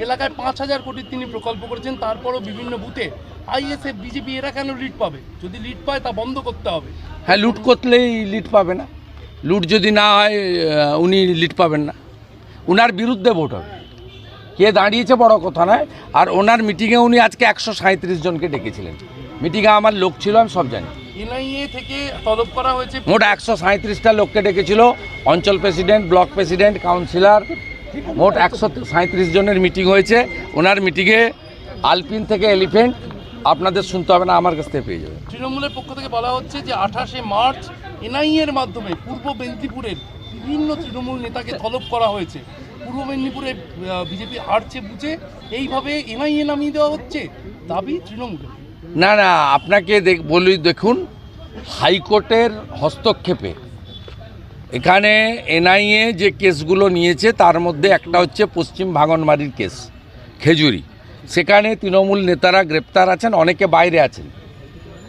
এলাকায় 5,000 কোটির তিনি প্রকল্প করেছেন, তারপরও বিভিন্ন বুথে আইএসএফ বিজেপি এরা কেন লিড পাবে? যদি লিড পায় তা বন্ধ করতে হবে। হ্যাঁ, লুট করলেই লিড পাবে না, লুট যদি না হয় উনি লিড পাবেন না, ওনার বিরুদ্ধে ভোট হবে। কে দাঁড়িয়েছে বড় কথা নয়। আর ওনার মিটিংয়ে উনি আজকে 137 জনকে ডেকেছিলেন। মিটিংয়ে আমার লোক ছিল, আমি সব জানি। এনআইএ থেকে তলব করা হয়েছে মোট 137টা লোককে ডেকেছিল, অঞ্চল প্রেসিডেন্ট, ব্লক প্রেসিডেন্ট, কাউন্সিলর, মোট 137 জনের মিটিং হয়েছে। ওনার মিটিংয়ে আলপিন থেকে এলিফেন্ট আপনাদের শুনতে হবে না, আমার কাছ থেকে পেয়ে যাবেন। তৃণমূলের পক্ষ থেকে বলা হচ্ছে যে 28শে মার্চ এনআইএ এর মাধ্যমে পূর্ব মেদিনীপুরের বিভিন্ন তৃণমূল নেতাকে তলব করা হয়েছে। পূর্ব মেদিনীপুরে বিজেপি হারছে বুঝে এইভাবে এনআইএ নামিয়ে দেওয়া হচ্ছে, দাবি তৃণমূলের। না না, আপনাকে বলি, দেখুন, হাইকোর্টের হস্তক্ষেপে এখানে এনআইএ যে কেসগুলো নিয়েছে তার মধ্যে একটা হচ্ছে পশ্চিম ভাঙনবাড়ির কেস, খেজুরি। সেখানে তৃণমূল নেতারা গ্রেপ্তার আছেন, অনেকে বাইরে আছেন।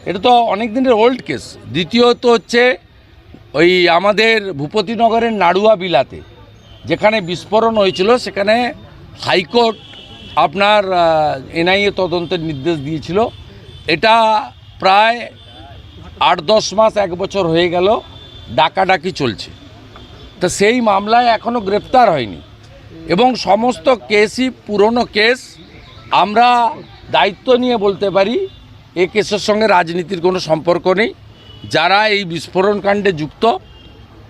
এটা তো অনেক দিনের ওল্ড কেস। দ্বিতীয়ত হচ্ছে ওই আমাদের ভূপতিনগরের নাড়ুয়া বিলাতে যেখানে বিস্ফোরণ হয়েছিল, সেখানে হাইকোর্ট আপনার এনআইএ তদন্তের নির্দেশ দিয়েছিল। এটা প্রায় 8-10 মাস, 1 বছর হয়ে গেল ডাকাডাকি চলছে। তা সেই মামলায় এখনও গ্রেপ্তার হয়নি এবং সমস্ত কেসই পুরনো কেস। আমরা দায়িত্ব নিয়ে বলতে পারি এই কেসের সঙ্গে রাজনীতির কোনো সম্পর্ক নেই। যারা এই বিস্ফোরণ কাণ্ডে যুক্ত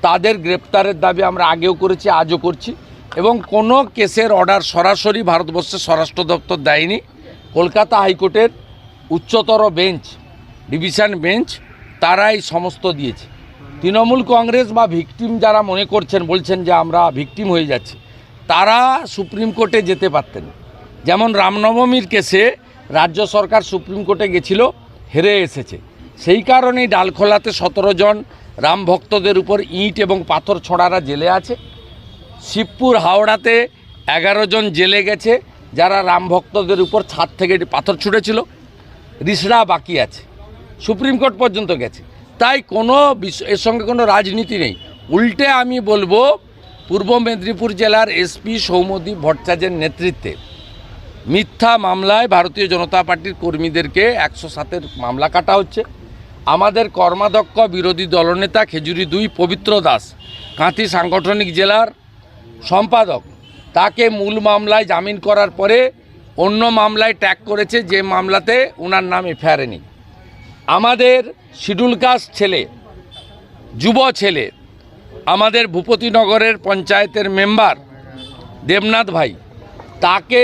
তাদের গ্রেপ্তারের দাবি আমরা আগেও করেছি, আজও করছি। এবং কোনো কেসের অর্ডার সরাসরি ভারতবর্ষের স্বরাষ্ট্র দপ্তর দেয়নি, কলকাতা হাইকোর্টের উচ্চতর বেঞ্চ, ডিভিশন বেঞ্চ, তারা এই সমস্ত দিয়েছে। তৃণমূল কংগ্রেস বা ভিকটিম যারা মনে করছেন, বলছেন যে আমরা ভিকটিম হয়ে যাচ্ছি, তারা সুপ্রিম কোর্টে যেতে পারতেন। যেমন রামনবমীর কেসে রাজ্য সরকার সুপ্রিম কোর্টে গেছিল, হেরে এসেছে। সেই কারণেই ডালখোলাতে 17 জন রাম ভক্তদের উপর ইঁট এবং পাথর ছোড়ারা জেলে আছে। শিবপুর হাওড়াতে 11 জন জেলে গেছে যারা রাম ভক্তদের উপর ছাদ থেকে পাথর ছুঁড়েছিল। রিসড়া বাকি আছে, সুপ্রিম কোর্ট পর্যন্ত গেছে। তাই কোনো এর সঙ্গে কোনো রাজনীতি নেই। উল্টে আমি বলবো, পূর্ব মেদিনীপুর জেলার এসপি সৌম্যদীপ ভট্টাচার্যের নেতৃত্বে মিথ্যা মামলায় ভারতীয় জনতা পার্টির কর্মীদেরকে 107-এর মামলা কাটা হচ্ছে। আমাদের কর্মাধ্যক্ষ বিরোধী দলনেতা খেজুরি 2 পবিত্র দাস, কাঁথি সাংগঠনিক জেলার সম্পাদক, তাকে মূল মামলায় জামিন করার পরে অন্য মামলায় ট্যাগ করেছে, যে মামলাতে ওনার নাম এফআইআর নেই। আমাদের শিডিউল কাস্ট ছেলে, যুব ছেলে, আমাদের ভূপতিনগরের পঞ্চায়েতের মেম্বার দেবনাথ ভাই, তাকে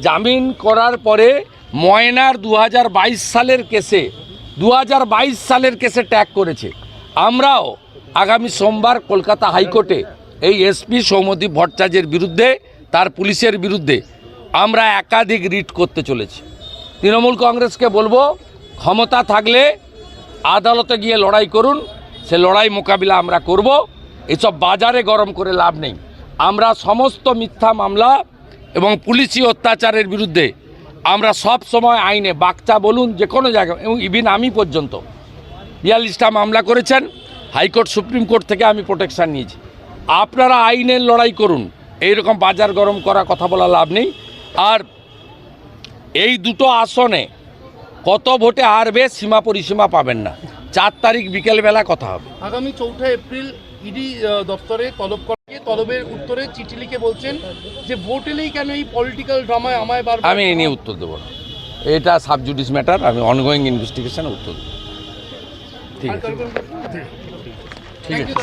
জামিন করার পরে ময়নার 2022 সালের কেসে ট্যাগ করেছে। আমরাও আগামী সোমবার কলকাতা হাইকোর্টে এই এসপি সৌম্যদীপ ভট্টাচার্যের বিরুদ্ধে, তার পুলিশের বিরুদ্ধে আমরা একাধিক রিট করতে চলেছি। তৃণমূল কংগ্রেসকে বলবো, ক্ষমতা থাকলে আদালতে গিয়ে লড়াই করুন, সে লড়াই মোকাবিলা আমরা করব। এসব বাজারে গরম করে লাভ নেই। আমরা সমস্ত মিথ্যা মামলা এবং পুলিশি অত্যাচারের বিরুদ্ধে আমরা সব সময় আইনে, বাগচা বলুন, যে কোনো জায়গায়, এবং ইভিন আমি পর্যন্ত 42টা মামলা করেছেন, হাইকোর্ট সুপ্রিম কোর্ট থেকে আমি প্রোটেকশান নিয়েছি। আপনারা আইনের লড়াই করুন, এইরকম বাজার গরম করা কথা বলা লাভ নেই। আর এই দুটো আসনে কত ভোটে হারবে সীমা পরিসীমা পাবেন না। 4 তারিখ বিকেলবেলা কথা হবে। আগামী 4 এপ্রিল ইডি দপ্তরে তলবের উত্তরে চিঠি লিখে বলছেন যে ভোট এলেই কেন এই পলিটিক্যাল ড্রামায় আমায় বারবার। আমি এই নিয়ে উত্তর দেবো না, এটা সাবজুডিস ম্যাটার, আমি অনগোয়িং ইনভেস্টিগেশনে উত্তর দেবো। ঠিক আছে, ঠিক আছে।